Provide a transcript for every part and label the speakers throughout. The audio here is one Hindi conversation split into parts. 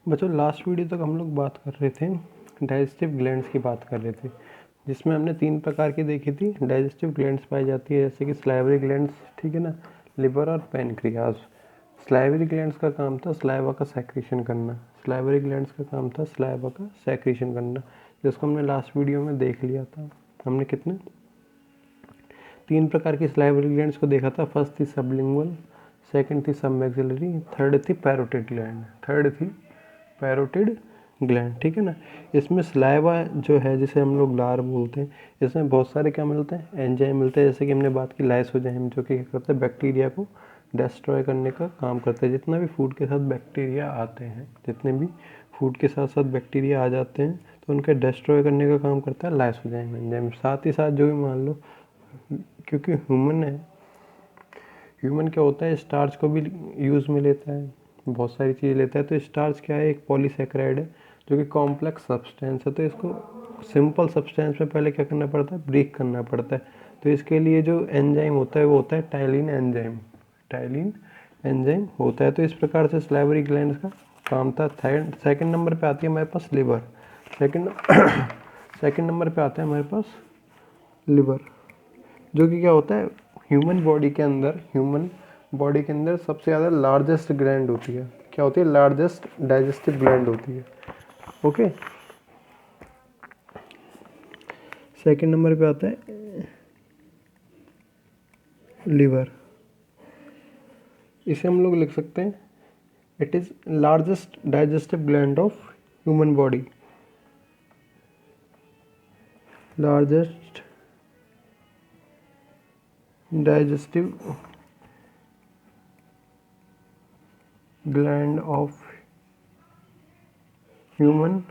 Speaker 1: बच्चों लास्ट वीडियो तक हम लोग बात कर रहे थे, डाइजेस्टिव ग्लैंड्स की बात कर रहे थे, जिसमें हमने 3 प्रकार की देखी थी। डाइजेस्टिव ग्लैंड्स पाई जाती है जैसे कि स्लाइवरी ग्लैंड्स, ठीक है ना, लिवर और पैनक्रियाज। स्लाइवरी ग्लैंड्स का काम था स्लाइवा का सेक्रेशन करना। स्लाइवरी ग्लैंड्स का काम था स्लाइवा का सेक्रेशन करना, जिसको हमने लास्ट वीडियो में देख लिया था। हमने कितने 3 प्रकार की स्लाइवरी ग्लैंड्स को देखा था। फर्स्ट थी सबलिंगुअल, सेकंड थी सबमैक्सिलरी, थर्ड थी पैरोटिड ग्लैंड, ठीक है ना। इसमें स्लाइवा जो है, जिसे हम लोग लार बोलते हैं, इसमें बहुत सारे क्या मिलते हैं, एंजाइम मिलते हैं। जैसे कि हमने बात की लाइसोजाइम, जो कि क्या करते हैं, बैक्टीरिया को डिस्ट्रॉय करने का काम करते हैं। जितना भी फूड के साथ बैक्टीरिया आते हैं, जितने भी फूड के साथ साथ बैक्टीरिया आ जाते हैं, तो उनके डिस्ट्रॉय करने का काम करता है लाइसोजाइम एंजाइम। साथ ही साथ जो भी मान लो, क्योंकि ह्यूमन क्या होता है, स्टार्च को भी यूज़ में लेता है, बहुत सारी चीज़ें लेता है। तो स्टार्च क्या है, एक पॉलीसैकेराइड है जो कि कॉम्प्लेक्स सब्सटेंस है। तो इसको सिंपल सब्सटेंस में पहले क्या करना पड़ता है, ब्रेक करना पड़ता है। तो इसके लिए जो एंजाइम होता है वो होता है टाइलिन एंजाइम होता है। तो इस प्रकार से स्लाइवरी ग्लैंड्स का काम था। सेकंड नंबर पे आती है हमारे पास लिवर। सेकंड नंबर पे आता है हमारे पास लिवर, जो कि क्या होता है, ह्यूमन बॉडी के अंदर सबसे ज़्यादा लार्जेस्ट ग्लैंड होती है। क्या होती है, लार्जेस्ट डाइजेस्टिव ग्लैंड होती है। ओके, सेकंड नंबर पे आता है लिवर। इसे हम लोग लिख सकते हैं, it is largest digestive gland of human body. Largest digestive gland of human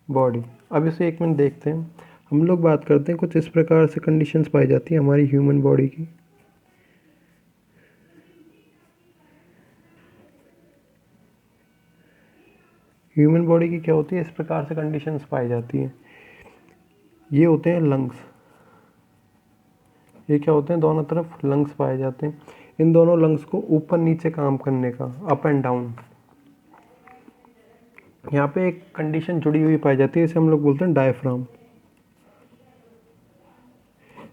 Speaker 1: body. अब इसे एक मिनट देखते हैं। हम लोग बात करते हैं, कुछ इस प्रकार से कंडीशंस पाई जाती है हमारी ह्यूमन बॉडी की। ह्यूमन बॉडी की क्या होती है, इस प्रकार से कंडीशंस पाई जाती हैं। ये होते हैं लंग्स। ये क्या होते हैं, दोनों तरफ लंग्स पाए जाते हैं। इन दोनों लंग्स को ऊपर नीचे काम करने का, अप एंड डाउन, यहाँ पे एक कंडीशन जुड़ी हुई पाई जाती है। इसे हम लोग बोलते हैं डायफ्राम।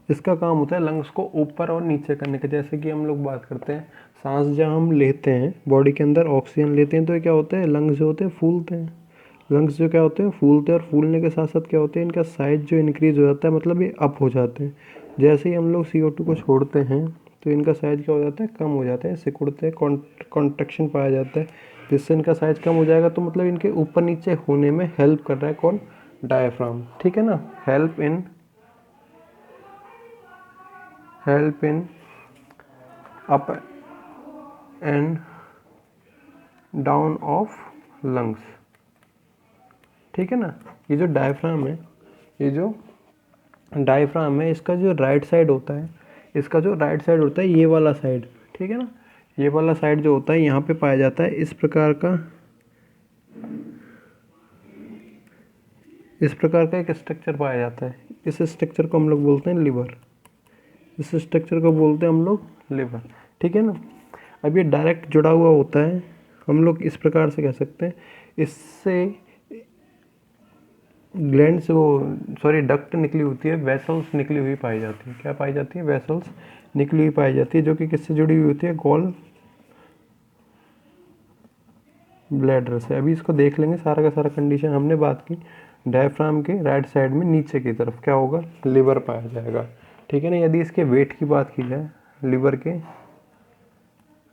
Speaker 1: इसका काम होता है लंग्स को ऊपर और नीचे करने का। जैसे कि हम लोग बात करते हैं, सांस जब हम लेते हैं, बॉडी के अंदर ऑक्सीजन लेते हैं, तो ये क्या होता है, लंग्स जो होते हैं फूलते हैं। लंग्स जो क्या होते हैं, फूलते हैं, और फूलने के साथ साथ क्या होते हैं, इनका साइज जो इंक्रीज हो जाता है, मतलब ये अप हो जाते हैं। जैसे ही हम लोग CO2 को छोड़ते हैं, तो इनका साइज क्या हो जाता है, कम हो जाता है, सिकुड़ते हैं, कॉन्ट्रैक्शन पाया जाता है, जिससे इनका साइज कम हो जाएगा। तो मतलब इनके ऊपर नीचे होने में हेल्प कर रहा है कौन, डायफ्राम, ठीक है ना। Help in up and down of lungs, ठीक है ना। ये जो डायफ्राम है, इसका जो राइट साइड होता है, ये वाला साइड, ठीक है ना, ये वाला साइड जो होता है यहाँ पे पाया जाता है। इस प्रकार का एक स्ट्रक्चर पाया जाता है। इस स्ट्रक्चर को हम लोग बोलते हैं लिवर। ठीक है ना। अब ये डायरेक्ट जुड़ा हुआ होता है, हम लोग इस प्रकार से कह सकते हैं। इससे ग्लैंड से डक्ट निकली होती है, वेसल्स निकली हुई पाई जाती है। क्या पाई जाती है, वेसल्स निकली हुई पाई जाती है, जो कि किससे जुड़ी हुई होती है, गॉल ब्लैडर से। अभी इसको देख लेंगे, सारा का सारा कंडीशन हमने बात की। डायफ्राम के राइट साइड में नीचे की तरफ क्या होगा, लिवर पाया जाएगा, ठीक है ना। यदि इसके वेट की बात की जाए, लिवर के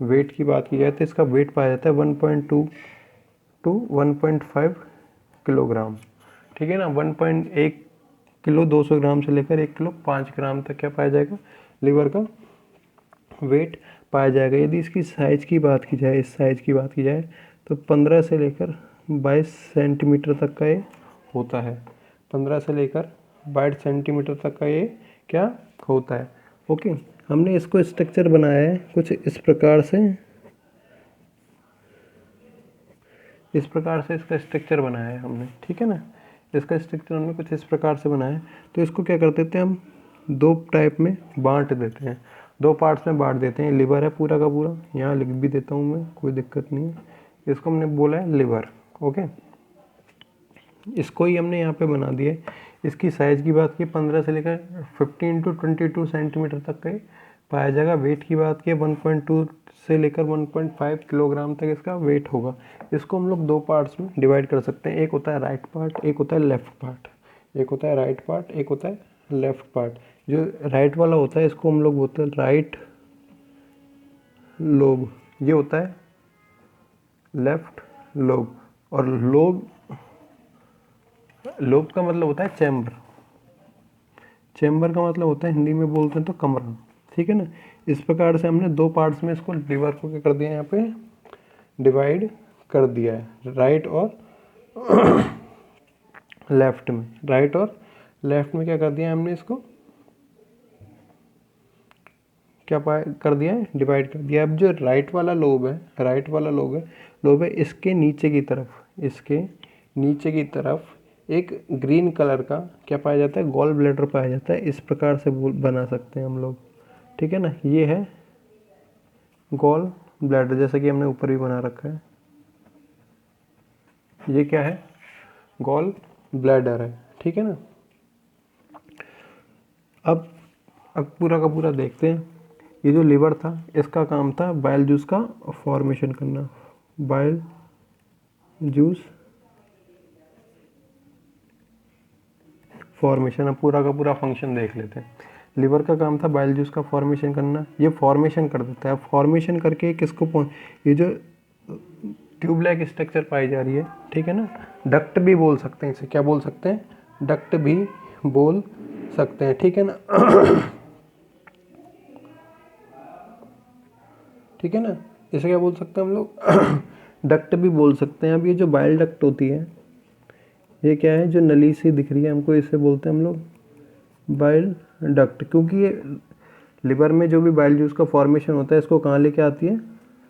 Speaker 1: वेट की बात की जाए, तो इसका वेट पाया जाता है 1.2 to 1.5 किलोग्राम, ठीक है ना। 1.1 किलो 200 ग्राम से लेकर 1 किलो 5 ग्राम तक क्या पाया जाएगा, लिवर का वेट पाया जाएगा। यदि इसकी साइज की बात की जाए, इस साइज की बात की जाए, तो 15 से लेकर 22 सेंटीमीटर तक का ये होता है। 15 से लेकर 22 सेंटीमीटर तक का ये क्या होता है। ओके, हमने इसको स्ट्रक्चर बनाया है कुछ इस प्रकार से। इसका स्ट्रक्चर बनाया है हमने, ठीक है ना। इसका स्ट्रक्चर हमने कुछ इस प्रकार से बनाया है। तो इसको क्या कर देते हैं, हम 2 टाइप में बांट देते हैं, 2 पार्ट्स में बांट देते हैं। लिवर है पूरा का पूरा, यहाँ लिख भी देता हूँ मैं, कोई दिक्कत नहीं है। इसको हमने बोला है लिवर। ओके, इसको ही हमने यहाँ पे बना दिया है। इसकी साइज़ की बात की 15 से लेकर 15 टू 22 सेंटीमीटर तक का पाया जाएगा। वेट की बात की 1.2 से लेकर 1.5 किलोग्राम तक इसका वेट होगा। इसको हम लोग दो पार्ट्स में डिवाइड कर सकते हैं, एक होता है राइट पार्ट, एक होता है लेफ्ट पार्ट। एक होता है राइट पार्ट, एक होता है लेफ्ट पार्ट। जो राइट वाला होता है इसको हम लोग बोलते हैं राइट लोब, ये होता है लेफ्ट लोब। और लोब, लोब का मतलब होता है चैम्बर। चैम्बर का मतलब होता है हिंदी में बोलते हैं तो कमरा, ठीक है ना। इस प्रकार से हमने दो पार्ट्स में इसको लिवर को क्या कर दिया है, यहाँ पे डिवाइड कर दिया है, राइट और लेफ्ट में। राइट और लेफ्ट में क्या कर दिया है हमने, इसको क्या कर दिया है, डिवाइड कर दिया। अब जो राइट वाला लोब है, राइट वाला लोब है इसके नीचे की तरफ, इसके नीचे की तरफ एक ग्रीन कलर का क्या पाया जाता है, गॉल ब्लैडर पाया जाता है। इस प्रकार से बना सकते हैं हम लोग, ठीक है ना। ये है गॉल ब्लैडर, जैसा कि हमने ऊपर भी बना रखा है। ये क्या है, गॉल ब्लैडर है, ठीक है ना। अब पूरा का पूरा देखते हैं। ये जो लिवर था इसका काम था बाइल जूस का फॉर्मेशन करना। बाइल जूस फॉर्मेशन, अब पूरा का पूरा फंक्शन देख लेते हैं। लिवर का काम था बाइल जूस का फॉर्मेशन करना, ये फॉर्मेशन कर देता है। फॉर्मेशन करके किसको, ये जो ट्यूब लाइक स्ट्रक्चर पाई जा रही है, ठीक है ना, डक्ट भी बोल सकते हैं इसे, क्या बोल सकते हैं, डक्ट भी बोल सकते हैं, ठीक है ना। ठीक है ना, इसे क्या बोल सकते हैं हम लोग, डक्ट भी बोल सकते हैं। अब ये जो बाइल डक्ट होती है, ये क्या है, जो नली सी दिख रही है हमको, इसे बोलते हैं हम लोग बाइल डक्ट। क्योंकि ये लिवर में जो भी बाइल जूस का फॉर्मेशन होता है इसको कहाँ लेके आती है,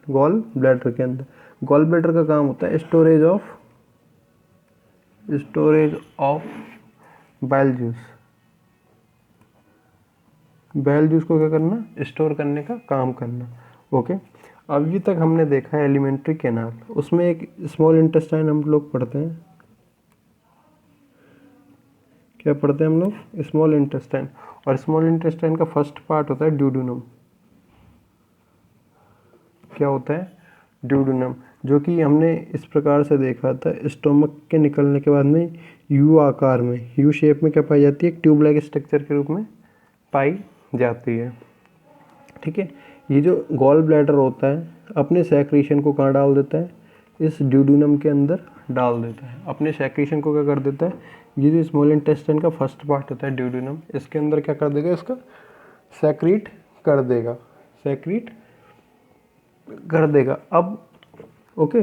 Speaker 1: गॉल ब्लैडर के अंदर। गॉल ब्लैडर का काम होता है storage of bile juice. Bile juice को क्या करना, स्टोर करने का काम करना। ओके, अभी तक हमने देखा है एलिमेंट्री कैनाल, उसमें एक स्मॉल इंटेस्टाइन हम लोग पढ़ते हैं। क्या पढ़ते हैं हम लोग, स्मॉल इंटेस्टाइन। और स्मॉल इंटेस्टाइन का फर्स्ट पार्ट होता है ड्यूडेनम। क्या होता है, ड्यूडेनम, जो कि हमने इस प्रकार से देखा था। स्टोमक के निकलने के बाद में यू आकार में, यू शेप में क्या पाई जाती है, एक ट्यूब लाइक स्ट्रक्चर के रूप में पाई जाती है, ठीक है। ये जो गॉल ब्लैडर होता है अपने सेक्रेशन को कहाँ डाल देता है, इस ड्यूडेनम के अंदर डाल देता है। अपने सेक्रेशन को क्या कर देता है, ये जो स्मॉल इंटेस्टाइन का फर्स्ट पार्ट होता है ड्यूडेनम, इसके अंदर क्या कर देगा, इसका सेक्रीट कर देगा, सेक्रीट कर देगा। अब ओके,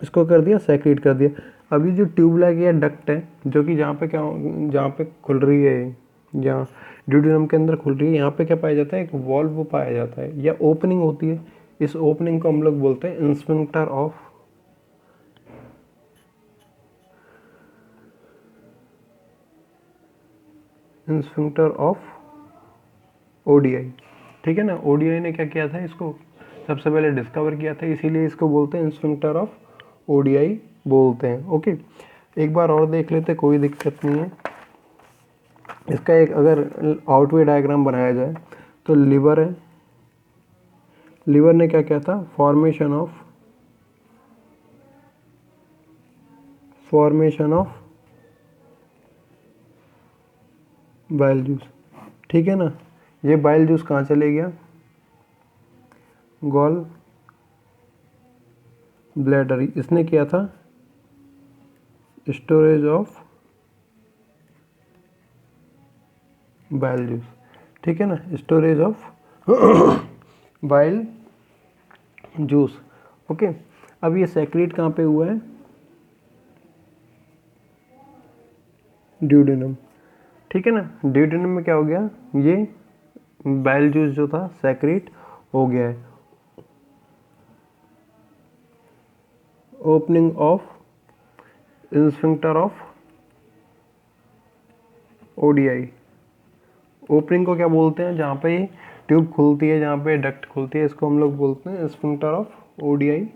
Speaker 1: इसको कर दिया, सेक्रीट कर दिया। अभी जो ट्यूब लाइक या डक्ट है, जो कि जहाँ पे क्या, जहाँ पे खुल रही है, जहाँ ड्यूडेनम के अंदर खुल रही है, यहाँ पे क्या पाया जाता है, एक वॉल्व पाया जाता है या ओपनिंग होती है। इस ओपनिंग को हम लोग बोलते हैं इंस्फिंक्टर ऑफ ओडीआई, ठीक है ना। ओडीआई ने क्या किया था, इसको सबसे पहले डिस्कवर किया था, इसीलिए इसको बोलते हैं इंस्फिंक्टर ऑफ ओडीआई बोलते हैं। ओके, एक बार और देख लेते, कोई दिक्कत नहीं है। इसका एक अगर आउटवे डायग्राम बनाया जाए तो लिवर है, लिवर ने क्या किया था, फॉर्मेशन ऑफ बाइल जूस, ठीक है ना। ये बाइल जूस कहाँ चले गया, गॉल ब्लैडर, इसने किया था स्टोरेज ऑफ बाइल जूस, ठीक है ना, storage of bile juice. Okay, अब ये सेक्रेट कहाँ पे हुआ है, ड्यूडेनम, ठीक है ना। ड्यूडेनम में क्या हो गया, ये बाइल जूस जो था सेक्रेट हो गया है। Opening of sphincter of ODI, opening को क्या बोलते हैं, जहाँ पे ट्यूब खुलती है, जहाँ पे डक्ट खुलती है, इसको हम लोग बोलते हैं इंस्फिंक्टर ऑफ ओडीआई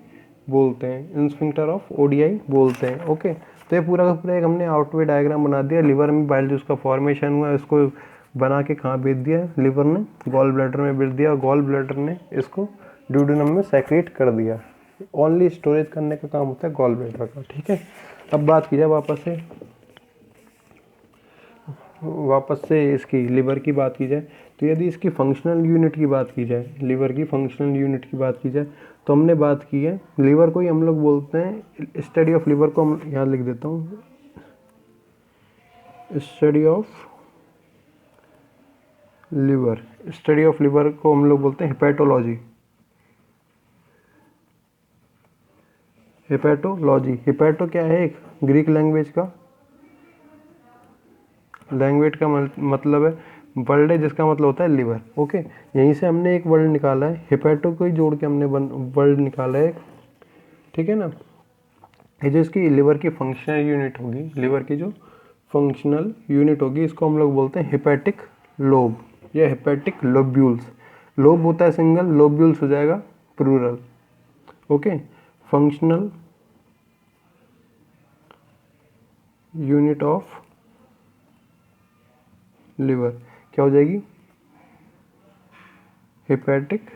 Speaker 1: बोलते हैं, स्फिंक्टर ऑफ ओडीआई बोलते हैं। ओके, तो ये पूरा का पूरा एक हमने आउटवे डायग्राम बना दिया। लिवर में बाइल जूस का फॉर्मेशन हुआ, इसको बना के कहाँ भेज दिया, लिवर ने गॉल ब्लैडर में भेज दिया, और गॉल ब्लैडर ने इसको ड्यूडेनम में सेक्रेट कर दिया। ओनली स्टोरेज करने का काम होता है गॉल ब्लैडर का। ठीक है, अब बात की जाए वापस से इसकी लिवर की बात की जाए, तो यदि इसकी फंक्शनल यूनिट की बात की जाए, लिवर की फंक्शनल यूनिट की बात की जाए, तो हमने बात की है लिवर को ही हम लोग बोलते हैं, स्टडी ऑफ लिवर को हम यहाँ लिख देता हूँ, study of liver, study of liver को हम लोग बोलते हैं हेपेटोलॉजी। हेपेटोलॉजी, हेपेटो क्या है, एक ग्रीक लैंग्वेज का मतलब है वर्ल्ड है, जिसका मतलब होता है लिवर। ओके, यहीं से हमने एक वर्ड निकाला है, हेपेटो को ही जोड़ के हमने वर्ड निकाला है। ठीक है ना, ये जो इसकी लिवर की फंक्शनल यूनिट होगी, लिवर की जो फंक्शनल यूनिट होगी, इसको हम लोग बोलते हैं हेपेटिक लोब या हेपेटिक लोब्यूल्स। लोब होता है सिंगल, लोब्यूल्स हो जाएगा plural. Okay, functional unit of liver क्या हो जाएगी, हेपेटिक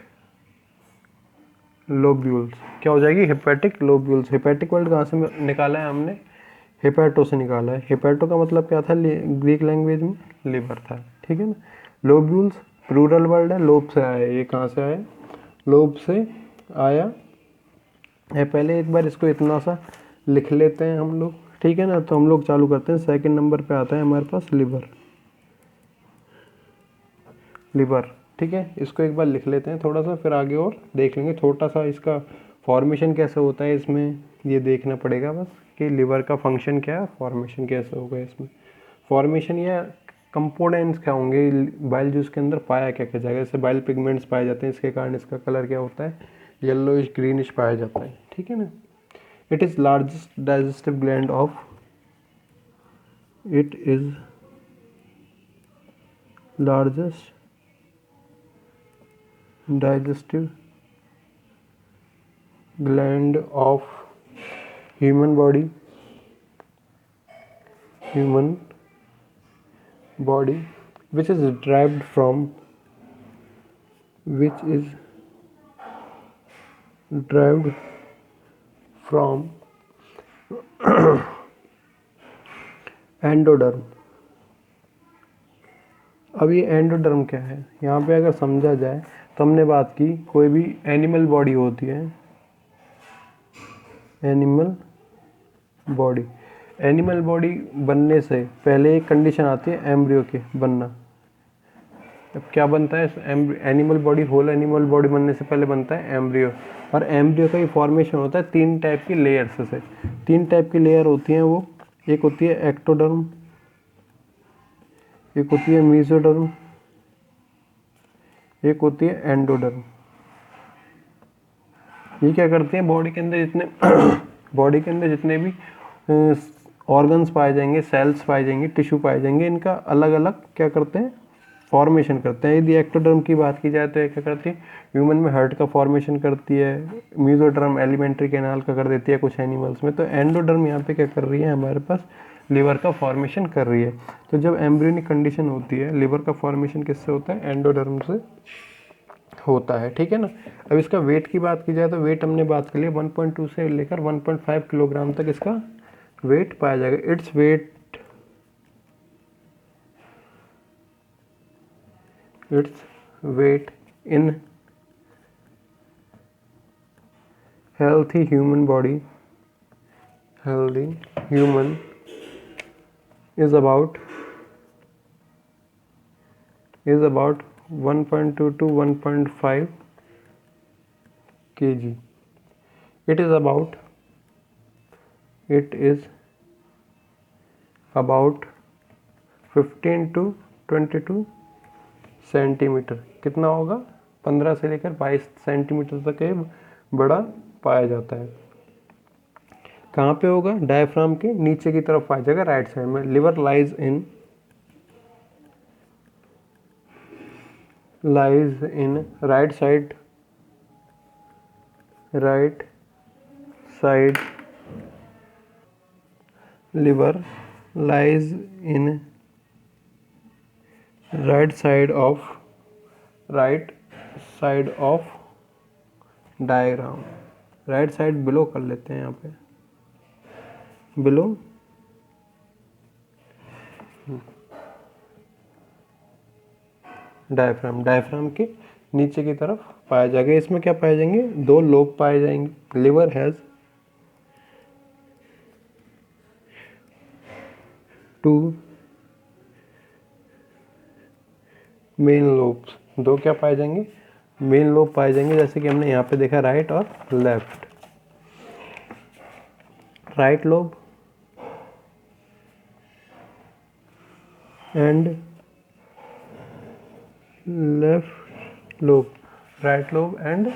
Speaker 1: लोब्यूल्स। क्या हो जाएगी, हेपेटिक लोब्यूल्स। हेपेटिक वर्ड कहाँ से निकाला है हमने, हेपेटो से निकाला है। हेपेटो का मतलब क्या था, ग्रीक लैंग्वेज में लिवर था। ठीक है ना, लोब्यूल्स प्लूरल वर्ड है, लोब से आया है। ये कहाँ से आया, लोब से आया है। पहले एक बार इसको इतना सा लिख लेते हैं हम लोग। ठीक है ना, तो हम लोग चालू करते हैं। सेकंड नंबर पे आता है हमारे पास लिवर। लिवर, ठीक है, इसको एक बार लिख लेते हैं थोड़ा सा, फिर आगे और देख लेंगे। थोड़ा सा इसका फॉर्मेशन कैसे होता है इसमें ये देखना पड़ेगा बस, कि लिवर का फंक्शन क्या है, फॉर्मेशन कैसे होगा इसमें। फॉर्मेशन या कंपोनेंट्स क्या होंगे, बाइल जूस के अंदर पाया क्या क्या जाएगा। जैसे बाइल पिगमेंट्स पाए जाते हैं, इसके कारण इसका कलर क्या होता है, येलोइश ग्रीनिश पाया जाता है। ठीक है ना, it is largest digestive gland of, it is largest digestive gland of human body which is derived from endoderm. अब ये एंडोडर्म क्या है, यहाँ पे अगर समझा जाए तो हमने बात की कोई भी एनिमल बॉडी होती है, एनिमल बॉडी बनने से पहले एक कंडीशन आती है एम्ब्रियो के बनना। अब क्या बनता है animal body, whole animal body बनने से पहले बनता है एम्ब्रियो। और एम्ब्रियो का ही फॉर्मेशन होता है तीन टाइप की लेयर्स से। तीन टाइप की लेयर होती हैं वो, एक होती है एक्टोडर्म, एक होती है मेसोडर्म, एक होती है एंडोडर्म। ये क्या करते हैं, बॉडी के अंदर जितने भी ऑर्गन्स पाए जाएंगे, सेल्स पाए जाएंगे, टिश्यू पाए जाएंगे, इनका अलग अलग क्या करते हैं, फॉर्मेशन करते हैं। यदि एक्टोडर्म की बात की जाए तो ये क्या करती है, ह्यूमन में हार्ट का फॉर्मेशन करती है। मेसोडर्म एलिमेंट्री कैनाल का कर देती है कुछ एनिमल्स में। तो एंडोडर्म यहाँ पे क्या कर रही है, हमारे पास लिवर का फॉर्मेशन कर रही है। तो जब एम्ब्रियोनिक कंडीशन होती है, लिवर का फॉर्मेशन किससे होता है, एंडोडर्म से होता है। ठीक है ना, अब इसका वेट की बात की जाए तो वेट हमने बात कर लिया 1.2 से लेकर 1.5 किलोग्राम तक इसका वेट पाया जाएगा। Its weight in healthy human is about 1.2 to 1.5 kg. It is about 15 to 22 centimetre. कितना होगा, 15 से लेकर 22 सेंटीमीटर तक ये बड़ा पाया जाता है। कहाँ पे होगा, डायफ्राम के नीचे की तरफ पाया जाएगा, राइट साइड में। Liver lies in right side right side liver lies in right side of diagram. Right side below कर लेते हैं यहाँ पे, बिलो डायफ्राम के नीचे की तरफ पाया जाएगा। इसमें क्या पाए जाएंगे, दो लोब पाए जाएंगे। Liver has two main lobes, दो क्या पाए जाएंगे, मेन लोब पाए जाएंगे, जैसे कि हमने यहाँ पे देखा राइट और left. Right lobe and left lobe, right lobe and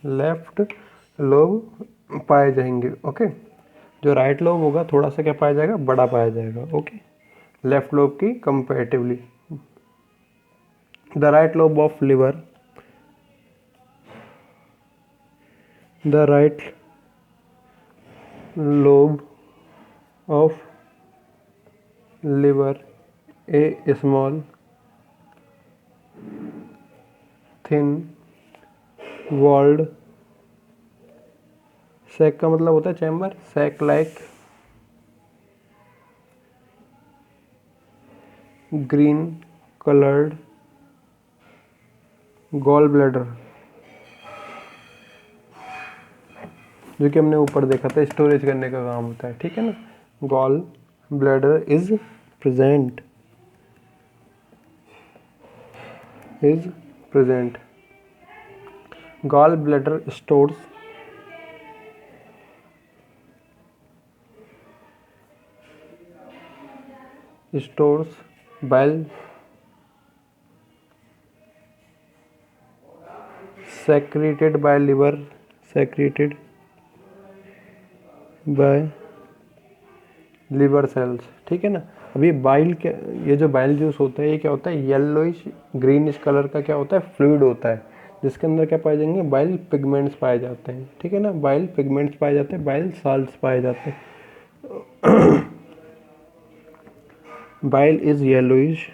Speaker 1: left lobe पाए जाएंगे। ओके, जो राइट लोब होगा थोड़ा सा क्या पाया जाएगा, बड़ा पाया जाएगा। ओके, लेफ्ट लोब की comparatively. The right lobe of liver, the right lobe of liver, a small thin walled sac का मतलब होता है chamber, sac like green colored gall bladder, जो कि हमने ऊपर देखा था स्टोरेज करने का काम होता है। ठीक है ना, gall bladder is present, gall bladder stores bile secreted by liver, liver cells. ठीक है ना, अभी बाइल के, ये जो बाइल जूस होता है ये क्या होता है, येलोइश ग्रीनिश कलर का क्या होता है, फ्लूइड होता है, जिसके अंदर क्या पाए जाएंगे, बाइल पिगमेंट्स पाए जाते हैं। ठीक है ना, बाइल पिगमेंट्स पाए जाते हैं, बाइल साल्ट्स पाए जाते हैं। Bile is yellowish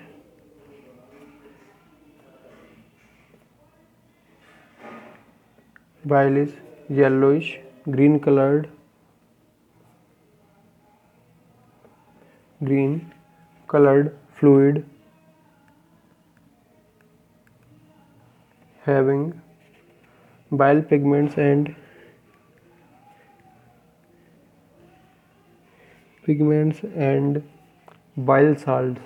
Speaker 1: green colored fluid having bile pigments and bile salts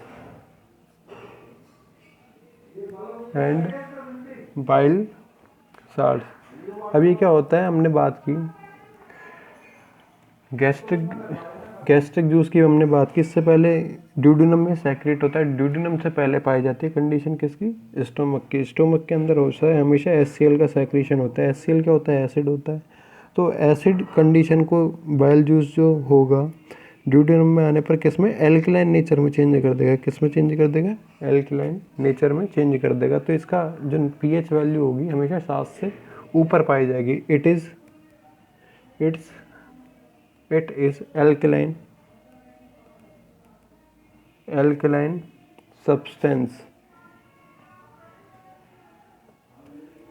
Speaker 1: अब ये क्या होता है, हमने बात की गैस्ट्रिक जूस की, हमने बात की इससे पहले ड्यूडेनम में सेक्रेट होता है। ड्यूडेनम से पहले पाई जाती है कंडीशन किसकी, स्टोमक की। स्टोमक के अंदर होता है हमेशा HCl का सेक्रेशन होता है। HCl क्या होता है, एसिड होता है। तो एसिड कंडीशन को बाइल जूस जो होगा ड्यूडेनम में आने पर किस में, एल्कलाइन नेचर में चेंज कर देगा। किस में चेंज कर देगा, एल्कलाइन नेचर में चेंज कर देगा। तो इसका जो pH वैल्यू होगी हमेशा 7 से ऊपर पाई जाएगी। It is alkaline substance.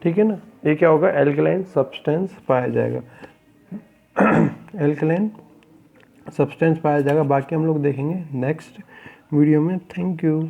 Speaker 1: ठीक है ना, ये क्या होगा, एल्कलाइन सब्सटेंस पाया जाएगा। एल्कलाइन सब्सटेंस पाया जाएगा। बाकी हम लोग देखेंगे नेक्स्ट वीडियो में। Thank you.